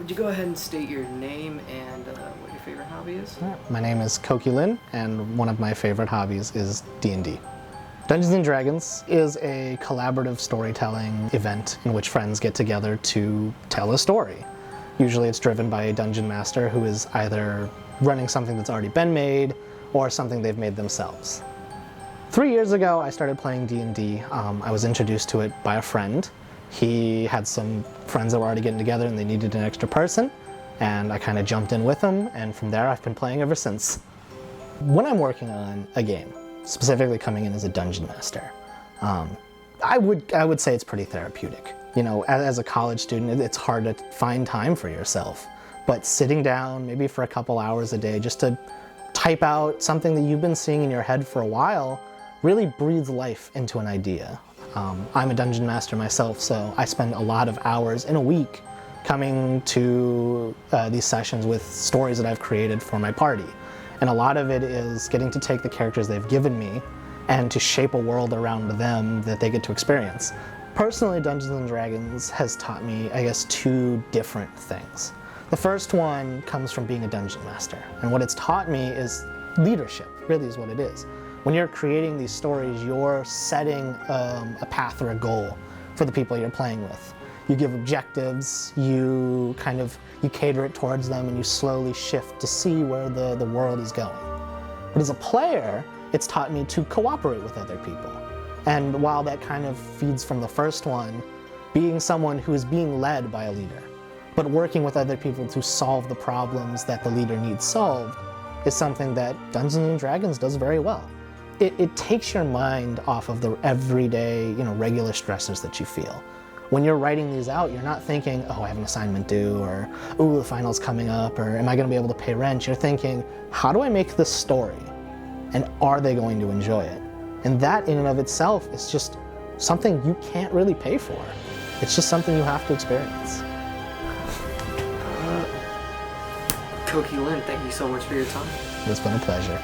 Would you go ahead and state your name and what your favorite hobby is? My name is Koki Lynn, and one of my favorite hobbies is D&D. Dungeons & Dragons is a collaborative storytelling event in which friends get together to tell a story. Usually it's driven by a dungeon master who is either running something that's already been made or something they've made themselves. 3 years ago, I started playing D&D. I was introduced to it by a friend. He had some friends that were already getting together and they needed an extra person, and I kind of jumped in with them, and from there I've been playing ever since. When I'm working on a game, specifically coming in as a dungeon master, I would say it's pretty therapeutic. You know, as a college student, it's hard to find time for yourself, but sitting down maybe for a couple hours a day just to type out something that you've been seeing in your head for a while really breathes life into an idea. I'm a dungeon master myself, so I spend a lot of hours in a week coming to these sessions with stories that I've created for my party. And a lot of it is getting to take the characters they've given me and to shape a world around them that they get to experience. Personally, Dungeons & Dragons has taught me, I guess, two different things. The first one comes from being a dungeon master, and what it's taught me is leadership, really is what it is. When you're creating these stories, you're setting a path or a goal for the people you're playing with. You give objectives, you cater it towards them, and you slowly shift to see where the world is going. But as a player, it's taught me to cooperate with other people. And while that kind of feeds from the first one, being someone who is being led by a leader, but working with other people to solve the problems that the leader needs solved is something that Dungeons & Dragons does very well. It takes your mind off of the everyday, regular stressors that you feel. When you're writing these out, you're not thinking, oh, I have an assignment due, or, ooh, the final's coming up, or am I gonna be able to pay rent? You're thinking, how do I make this story? And are they going to enjoy it? And that in and of itself is just something you can't really pay for. It's just something you have to experience. Koki Lynn, thank you so much for your time. It's been a pleasure.